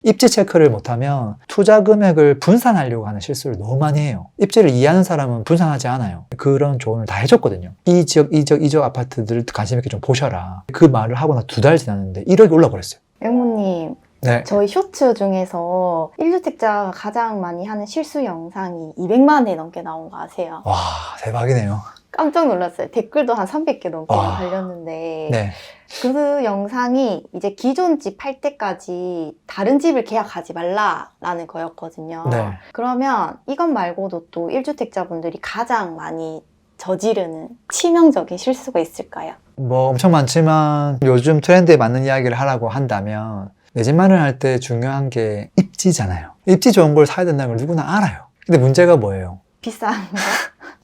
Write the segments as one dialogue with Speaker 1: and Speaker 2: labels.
Speaker 1: 입지 체크를 못하면 투자 금액을 분산하려고 하는 실수를 너무 많이 해요. 입지를 이해하는 사람은 분산하지 않아요. 그런 조언을 다 해줬거든요. 이 지역, 이 지역, 이 지역 아파트들 관심 있게 좀 보셔라. 그 말을 하고 나 2달 지났는데 1억이 올라버렸어요.
Speaker 2: 맹모님,
Speaker 1: 네.
Speaker 2: 저희 쇼츠 중에서 1주택자가 가장 많이 하는 실수 영상이 200만 회 넘게 나온 거 아세요?
Speaker 1: 와, 대박이네요.
Speaker 2: 깜짝 놀랐어요. 댓글도 한 300개 넘게
Speaker 1: 와.
Speaker 2: 달렸는데
Speaker 1: 네.
Speaker 2: 그 영상이 이제 기존 집 팔 때까지 다른 집을 계약하지 말라라는 거였거든요.
Speaker 1: 네.
Speaker 2: 그러면 이것 말고도 또 1주택자분들이 가장 많이 저지르는 치명적인 실수가 있을까요?
Speaker 1: 뭐 엄청 많지만 요즘 트렌드에 맞는 이야기를 하라고 한다면 내 집 마련할 때 중요한 게 입지잖아요. 입지 좋은 걸 사야 된다는 걸 누구나 알아요. 근데 문제가 뭐예요?
Speaker 2: 비싼 거?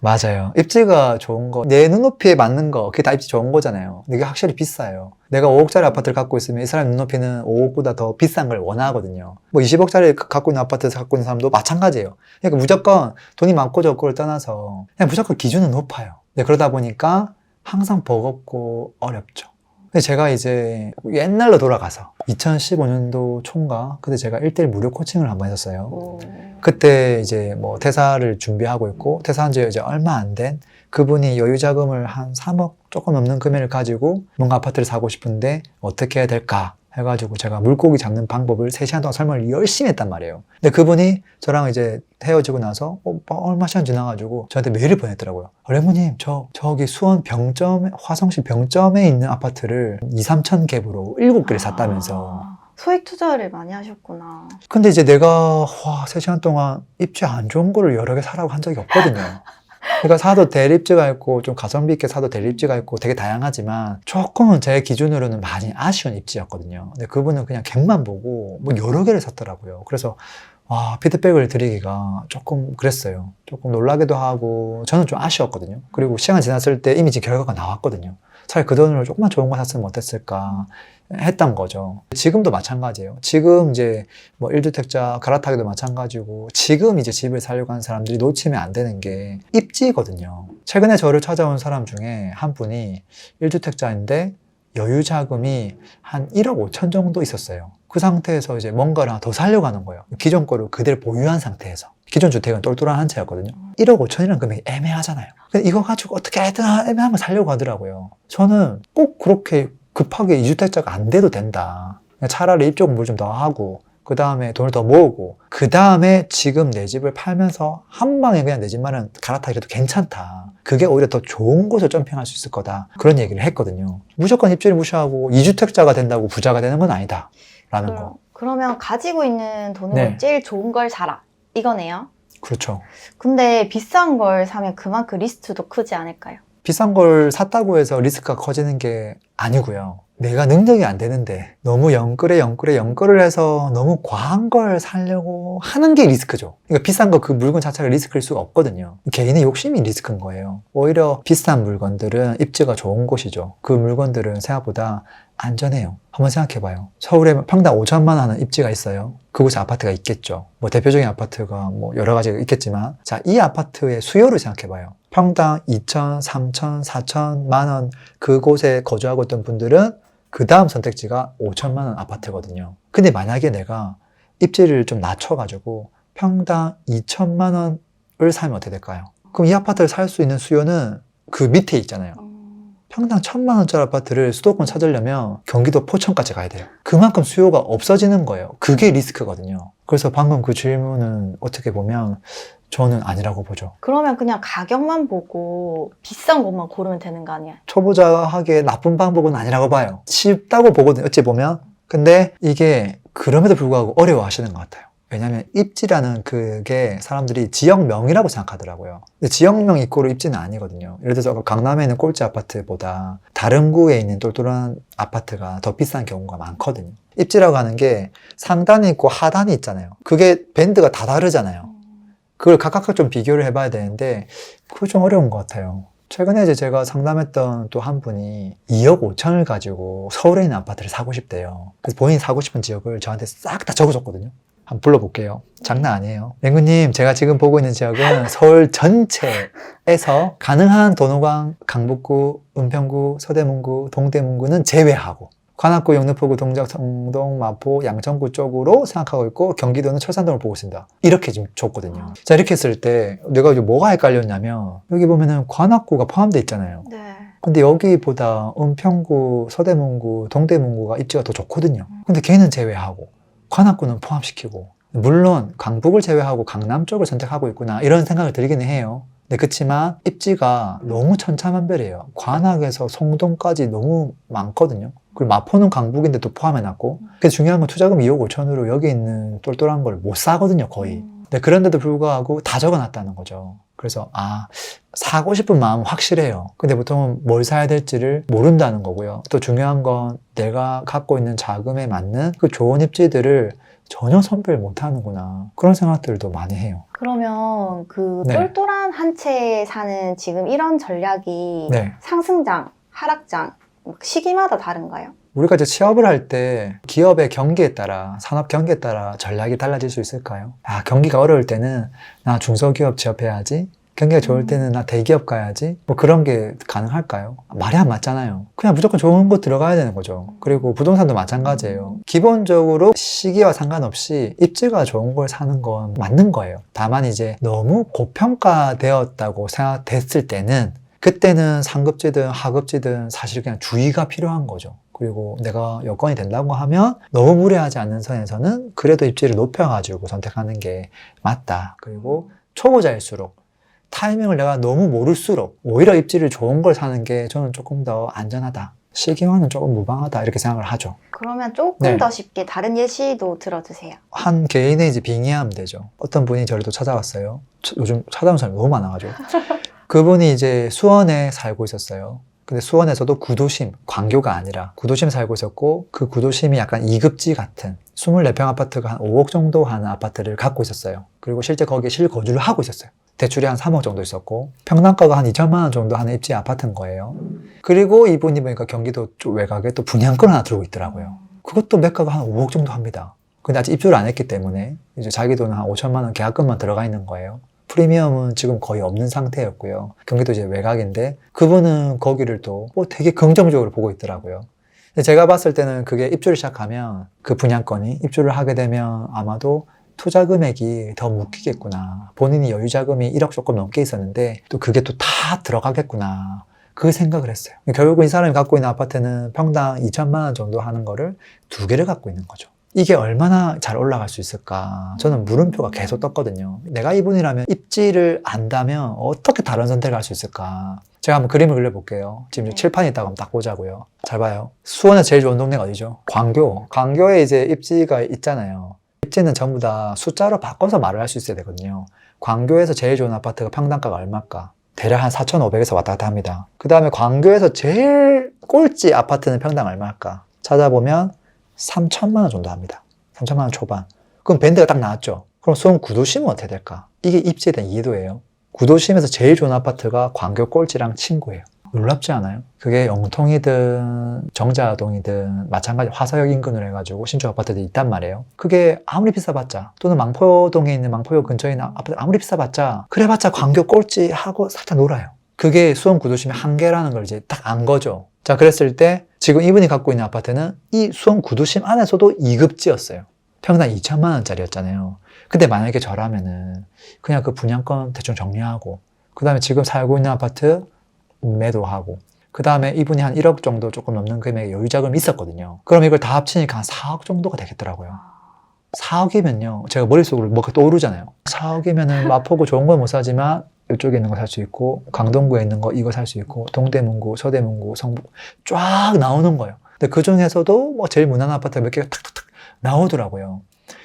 Speaker 1: 맞아요. 입지가 좋은 거, 내 눈높이에 맞는 거, 그게 다 입지 좋은 거잖아요. 근데 이게 확실히 비싸요. 내가 5억짜리 아파트를 갖고 있으면 이 사람 눈높이는 5억보다 더 비싼 걸 원하거든요. 뭐 20억짜리 갖고 있는 아파트에서 갖고 있는 사람도 마찬가지예요. 그러니까 무조건 돈이 많고 적고를 떠나서 그냥 무조건 기준은 높아요. 네, 그러다 보니까 항상 버겁고 어렵죠. 근데 제가 이제 옛날로 돌아가서 2015년도 초인가? 그때 제가 1:1 무료 코칭을 한번 했었어요. 그때 이제 뭐 퇴사를 준비하고 있고 퇴사한 지 이제 얼마 안 된 그분이 여유 자금을 한 3억 조금 넘는 금액을 가지고 뭔가 아파트를 사고 싶은데 어떻게 해야 될까 해가지고 제가 물고기 잡는 방법을 3시간 동안 설명을 열심히 했단 말이에요. 근데 그분이 저랑 이제 헤어지고 나서 얼마 시간 지나가지고 저한테 메일을 보냈더라고요. 레모님, 저기 수원 병점에, 화성시 병점에 있는 아파트를 2-3천 갭으로 7개를 샀다면서.
Speaker 2: 소액 투자를 많이 하셨구나.
Speaker 1: 근데 이제 내가 3시간 동안 입지 안 좋은 거를 여러 개 사라고 한 적이 없거든요. 그러니까 사도 대립지가 있고 좀 가성비 있게 사도 대립지가 있고 되게 다양하지만 조금은 제 기준으로는 많이 아쉬운 입지였거든요. 근데 그분은 그냥 객만 보고 뭐 여러 개를 샀더라고요. 그래서 피드백을 드리기가 조금 그랬어요. 조금 놀라기도 하고 저는 좀 아쉬웠거든요. 그리고 시간 지났을 때 이미 지금 결과가 나왔거든요. 차라리 그 돈으로 조금만 좋은 거 샀으면 어땠을까 했던 거죠. 지금도 마찬가지예요. 지금 이제 뭐 1주택자 갈아타기도 마찬가지고 지금 이제 집을 사려고 하는 사람들이 놓치면 안 되는 게 입지거든요. 최근에 저를 찾아온 사람 중에 한 분이 1주택자인데 여유 자금이 한 1억 5천 정도 있었어요. 그 상태에서 이제 뭔가를 하나 더 사려고 하는 거예요. 기존 거를 그대로 보유한 상태에서. 기존 주택은 똘똘한 한 채였거든요. 1억 5천이라는 금액이 애매하잖아요. 근데 이거 가지고 어떻게 하든 애매한 거 사려고 하더라고요. 저는 꼭 그렇게 급하게 2주택자가 안 돼도 된다. 차라리 입 쪽은 물 좀 더 하고 그 다음에 돈을 더 모으고 그 다음에 지금 내 집을 팔면서 한 방에 그냥 내 집만은 갈아타기라도 괜찮다. 그게 오히려 더 좋은 곳을 점핑할 수 있을 거다. 그런 얘기를 했거든요. 무조건 입지를 무시하고 2주택자가 된다고 부자가 되는 건 아니다. 라는 거.
Speaker 2: 그러면 가지고 있는 돈으로
Speaker 1: 네.
Speaker 2: 제일 좋은 걸 사라. 이거네요.
Speaker 1: 그렇죠.
Speaker 2: 근데 비싼 걸 사면 그만큼 리스크도 크지 않을까요?
Speaker 1: 비싼 걸 샀다고 해서 리스크가 커지는 게 아니고요. 내가 능력이 안 되는데 너무 영끌을 해서 너무 과한 걸 사려고 하는 게 리스크죠. 그러니까 비싼 거 그 물건 자체가 리스크일 수가 없거든요. 개인의 욕심이 리스크인 거예요. 오히려 비싼 물건들은 입지가 좋은 곳이죠. 그 물건들은 생각보다 안전해요. 한번 생각해봐요. 서울에 평당 5천만 원 하는 입지가 있어요. 그곳에 아파트가 있겠죠. 뭐 대표적인 아파트가 뭐 여러 가지가 있겠지만 자, 이 아파트의 수요를 생각해봐요. 평당 2천, 3천, 4천만 원 그곳에 거주하고 있던 분들은 그 다음 선택지가 5천만 원 아파트거든요. 근데 만약에 내가 입지를 좀 낮춰가지고 평당 2천만 원을 사면 어떻게 될까요? 그럼 이 아파트를 살 수 있는 수요는 그 밑에 있잖아요. 평당 1,000만 원짜리 아파트를 수도권 찾으려면 경기도 포천까지 가야 돼요. 그만큼 수요가 없어지는 거예요. 그게 리스크거든요. 그래서 방금 그 질문은 어떻게 보면 저는 아니라고 보죠.
Speaker 2: 그러면 그냥 가격만 보고 비싼 것만 고르면 되는 거 아니야?
Speaker 1: 초보자하게 나쁜 방법은 아니라고 봐요. 쉽다고 보거든요. 어찌 보면. 근데 이게 그럼에도 불구하고 어려워하시는 것 같아요. 왜냐하면 입지라는 그게 사람들이 지역명이라고 생각하더라고요. 근데 지역명 이꼬르 입지는 아니거든요. 예를 들어서 강남에 있는 꼴찌 아파트보다 다른 구에 있는 똘똘한 아파트가 더 비싼 경우가 많거든요. 입지라고 하는 게 상단이 있고 하단이 있잖아요. 그게 밴드가 다 다르잖아요. 그걸 각각 좀 비교를 해봐야 되는데 그거 좀 어려운 것 같아요. 최근에 이제 제가 상담했던 또 한 분이 2억 5천을 가지고 서울에 있는 아파트를 사고 싶대요. 그래서 본인이 사고 싶은 지역을 저한테 싹 다 적어줬거든요. 한번 불러볼게요. 장난 아니에요. 맹구님, 제가 지금 보고 있는 지역은 서울 전체에서 가능한 도노강, 강북구, 은평구, 서대문구, 동대문구는 제외하고 관악구, 영등포구, 동작, 성동, 마포, 양천구 쪽으로 생각하고 있고 경기도는 철산동을 보고 있습니다. 이렇게 지금 줬거든요. 자, 이렇게 했을 때 내가 이제 뭐가 헷갈렸냐면 여기 보면은 관악구가 포함되어 있잖아요.
Speaker 2: 네.
Speaker 1: 근데 여기보다 은평구, 서대문구, 동대문구가 입지가 더 좋거든요. 근데 걔는 제외하고 관악구는 포함시키고 물론 강북을 제외하고 강남 쪽을 선택하고 있구나 이런 생각을 들기는 해요. 네, 그렇지만 입지가 너무 천차만별이에요. 관악에서 송동까지 너무 많거든요. 그리고 마포는 강북인데 또 포함해놨고. 그래서 중요한 건 투자금 2억 5천으로 여기 있는 똘똘한 걸 못 사거든요, 거의. 네, 그런데도 불구하고 다 적어놨다는 거죠. 그래서 사고 싶은 마음은 확실해요. 근데 보통은 뭘 사야 될지를 모른다는 거고요. 또 중요한 건 내가 갖고 있는 자금에 맞는 그 좋은 입지들을 전혀 선별 못하는구나. 그런 생각들도 많이 해요.
Speaker 2: 그러면 그
Speaker 1: 네.
Speaker 2: 똘똘한 한 채 사는 지금 이런 전략이
Speaker 1: 네.
Speaker 2: 상승장, 하락장 시기마다 다른가요?
Speaker 1: 우리가 이제 취업을 할 때 기업의 경기에 따라, 산업 경기에 따라 전략이 달라질 수 있을까요? 경기가 어려울 때는 나 중소기업 취업해야지. 경기가 좋을 때는 나 대기업 가야지. 뭐 그런 게 가능할까요? 말이 안 맞잖아요. 그냥 무조건 좋은 곳 들어가야 되는 거죠. 그리고 부동산도 마찬가지예요. 기본적으로 시기와 상관없이 입지가 좋은 걸 사는 건 맞는 거예요. 다만 이제 너무 고평가되었다고 생각됐을 때는 그때는 상급지든 하급지든 사실 그냥 주의가 필요한 거죠. 그리고 내가 여건이 된다고 하면 너무 무리하지 않는 선에서는 그래도 입지를 높여가지고 선택하는 게 맞다. 그리고 초보자일수록 타이밍을 내가 너무 모를수록 오히려 입지를 좋은 걸 사는 게 저는 조금 더 안전하다. 시기와는 조금 무방하다 이렇게 생각을 하죠.
Speaker 2: 그러면 조금
Speaker 1: 네.
Speaker 2: 더 쉽게 다른 예시도 들어주세요.
Speaker 1: 한 개인의 이제 빙의하면 되죠. 어떤 분이 저를 또 찾아왔어요. 요즘 찾아오는 사람이 너무 많아가지고. 그분이 이제 수원에 살고 있었어요. 근데 수원에서도 구도심, 광교가 아니라 구도심 살고 있었고 그 구도심이 약간 2급지 같은 24평 아파트가 한 5억 정도 하는 아파트를 갖고 있었어요. 그리고 실제 거기에 실거주를 하고 있었어요. 대출이 한 3억 정도 있었고 평당가가 한 2천만 원 정도 하는 입지 아파트인 거예요. 그리고 이분이 보니까 경기도 쪽 외곽에 또 분양권 하나 들고 있더라고요. 그것도 매가가 한 5억 정도 합니다. 근데 아직 입주를 안 했기 때문에 이제 자기 돈은 한 5천만 원 계약금만 들어가 있는 거예요. 프리미엄은 지금 거의 없는 상태였고요. 경기도 이제 외곽인데 그분은 거기를 또 되게 긍정적으로 보고 있더라고요. 근데 제가 봤을 때는 그게 입주를 시작하면 그 분양권이 입주를 하게 되면 아마도 투자 금액이 더 묶이겠구나. 본인이 여유 자금이 1억 조금 넘게 있었는데 또 그게 또 다 들어가겠구나. 그 생각을 했어요. 결국은 이 사람이 갖고 있는 아파트는 평당 2천만 원 정도 하는 거를 2개를 갖고 있는 거죠. 이게 얼마나 잘 올라갈 수 있을까? 저는 물음표가 계속 떴거든요. 내가 이분이라면 입지를 안다면 어떻게 다른 선택을 할 수 있을까? 제가 한번 그림을 그려볼게요. 지금 칠판이 있다고 한번 딱 보자고요. 잘 봐요. 수원에 제일 좋은 동네가 어디죠? 광교. 광교에 이제 입지가 있잖아요. 입지는 전부 다 숫자로 바꿔서 말을 할 수 있어야 되거든요. 광교에서 제일 좋은 아파트가 평당가가 얼마일까? 대략 한 4,500에서 왔다 갔다 합니다. 그 다음에 광교에서 제일 꼴찌 아파트는 평당 얼마일까? 찾아보면 3천만 원 정도 합니다. 3천만 원 초반. 그럼 밴드가 딱 나왔죠. 그럼 수원 구도심은 어떻게 될까? 이게 입지에 대한 이해도예요. 구도심에서 제일 좋은 아파트가 광교 꼴찌랑 친구예요. 놀랍지 않아요? 그게 영통이든 정자동이든 마찬가지 화서역 인근으로 해가지고 신축 아파트들이 있단 말이에요. 그게 아무리 비싸봤자 또는 망포동에 있는 망포역 근처에 있는 아파트 아무리 비싸봤자 그래봤자 광교 꼴찌 하고 살짝 놀아요. 그게 수원 구도심의 한계라는 걸 이제 딱 안 거죠. 자, 그랬을 때 지금 이분이 갖고 있는 아파트는 이 수원 구도심 안에서도 2급지였어요. 평당 2천만 원짜리였잖아요. 근데 만약에 저라면은 그냥 그 분양권 대충 정리하고 그 다음에 지금 살고 있는 아파트 매도하고 그 다음에 이분이 한 1억 정도 조금 넘는 금액의 여유 자금이 있었거든요. 그럼 이걸 다 합치니까 한 4억 정도가 되겠더라고요. 4억이면요. 제가 머릿속으로 뭐가 떠오르잖아요. 4억이면은 마포구 좋은 건 못 사지만 이쪽에 있는 거 살 수 있고 강동구에 있는 거 이거 살 수 있고 동대문구, 서대문구, 성북 쫙 나오는 거예요. 근데 그 중에서도 뭐 제일 무난한 아파트가 몇 개가 탁탁탁 나오더라고요.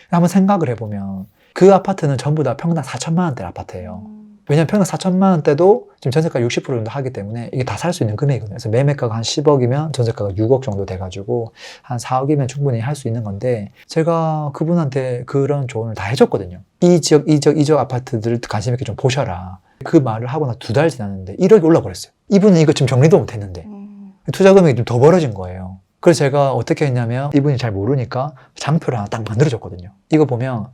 Speaker 1: 한번 생각을 해보면 그 아파트는 전부 다 평당 4천만 원대 아파트예요. 왜냐면 평당 4천만 원대도 지금 전세가 60% 정도 하기 때문에 이게 다 살 수 있는 금액이거든요. 그래서 매매가가 한 10억이면 전세가가 6억 정도 돼가지고 한 4억이면 충분히 할 수 있는 건데 제가 그분한테 그런 조언을 다 해줬거든요. 이 지역 아파트들을 관심 있게 좀 보셔라. 그 말을 하고 나 2달 지났는데 1억이 올라버렸어요. 이분은 이거 지금 정리도 못했는데 투자 금액이 좀 더 벌어진 거예요. 그래서 제가 어떻게 했냐면 이분이 잘 모르니까 장표를 하나 딱 만들어줬거든요. 이거 보면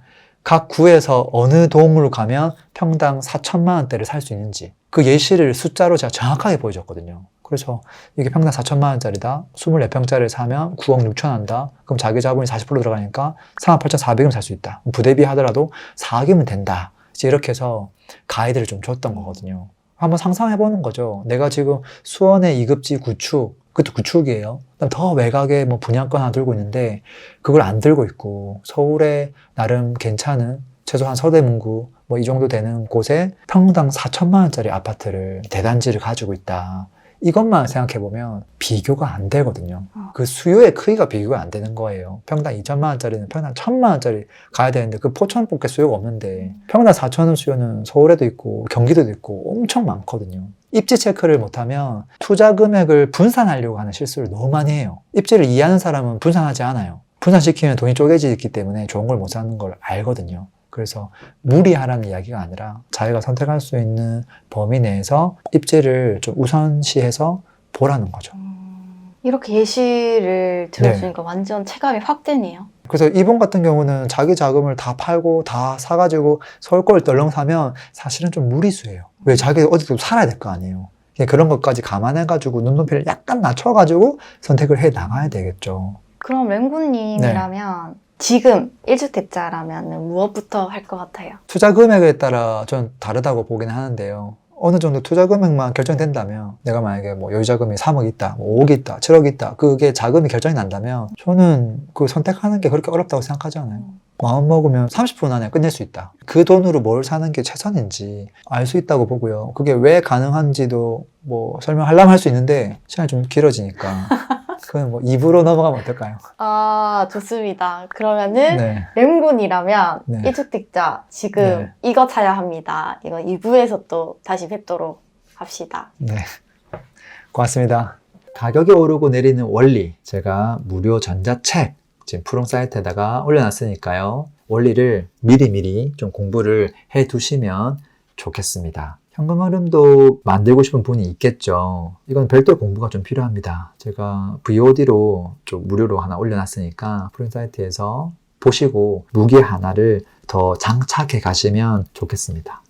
Speaker 1: 각 구에서 어느 동으로 가면 평당 4천만 원대를 살 수 있는지 그 예시를 숫자로 제가 정확하게 보여줬거든요. 그래서 이게 평당 4천만 원짜리다. 24평짜리를 사면 9억 6천 한다. 그럼 자기 자본이 40% 들어가니까 48,400원 살 수 있다. 부대비 하더라도 4억이면 된다. 이제 이렇게 해서 가이드를 좀 줬던 거거든요. 한번 상상해보는 거죠. 내가 지금 수원의 2급지 구축, 그것도 구축이에요. 그다음 더 외곽에 뭐 분양권 하나 들고 있는데 그걸 안 들고 있고 서울에 나름 괜찮은 최소한 서대문구 뭐 이 정도 되는 곳에 평당 4천만 원짜리 아파트를 대단지를 가지고 있다. 이것만 생각해보면 비교가 안 되거든요. 그 수요의 크기가 비교가 안 되는 거예요. 평당 2천만 원짜리는 평당 1,000만 원짜리 가야 되는데 그 포천 뽑게 수요가 없는데 평당 4천 원 수요는 서울에도 있고 경기도도 있고 엄청 많거든요. 입지 체크를 못하면 투자 금액을 분산하려고 하는 실수를 너무 많이 해요. 입지를 이해하는 사람은 분산하지 않아요. 분산시키면 돈이 쪼개지기 때문에 좋은 걸 못 사는 걸 알거든요. 그래서 무리하라는 이야기가 아니라 자기가 선택할 수 있는 범위 내에서 입지를 좀 우선시해서 보라는 거죠.
Speaker 2: 이렇게 예시를 들어주니까 완전 체감이 확 되네요.
Speaker 1: 그래서 이분 같은 경우는 자기 자금을 다 팔고 다 사가지고 서울 걸 덜렁 사면 사실은 좀 무리수예요. 왜 자기가 어디도 살아야 될 거 아니에요. 그런 것까지 감안해가지고 눈높이를 약간 낮춰가지고 선택을 해 나가야 되겠죠.
Speaker 2: 그럼 랭구님이라면 지금 1주택자라면 무엇부터 할 것 같아요?
Speaker 1: 투자 금액에 따라 전 다르다고 보긴 하는데요. 어느 정도 투자 금액만 결정된다면 내가 만약에 뭐 여유자금이 3억 있다, 뭐 5억 있다, 7억 있다 그게 자금이 결정이 난다면 저는 그 선택하는 게 그렇게 어렵다고 생각하지 않아요. 마음 먹으면 30분 안에 끝낼 수 있다. 그 돈으로 뭘 사는 게 최선인지 알 수 있다고 보고요. 그게 왜 가능한지도 뭐 설명하려면 할 수 있는데 시간이 좀 길어지니까 그건 뭐 2부로 넘어가면 어떨까요?
Speaker 2: 아, 좋습니다. 그러면은
Speaker 1: 네.
Speaker 2: 랭군이라면
Speaker 1: 네.
Speaker 2: 1주택자 지금
Speaker 1: 네.
Speaker 2: 이거 사야 합니다. 이거 2부에서 또 다시 뵙도록 합시다.
Speaker 1: 네. 고맙습니다. 가격이 오르고 내리는 원리 제가 무료 전자책 지금 푸른 사이트에다가 올려놨으니까요. 원리를 미리미리 좀 공부를 해 두시면 좋겠습니다. 현금 흐름도 만들고 싶은 분이 있겠죠. 이건 별도 공부가 좀 필요합니다. 제가 VOD로 좀 무료로 하나 올려놨으니까 푸른 사이트에서 보시고 무기 하나를 더 장착해 가시면 좋겠습니다.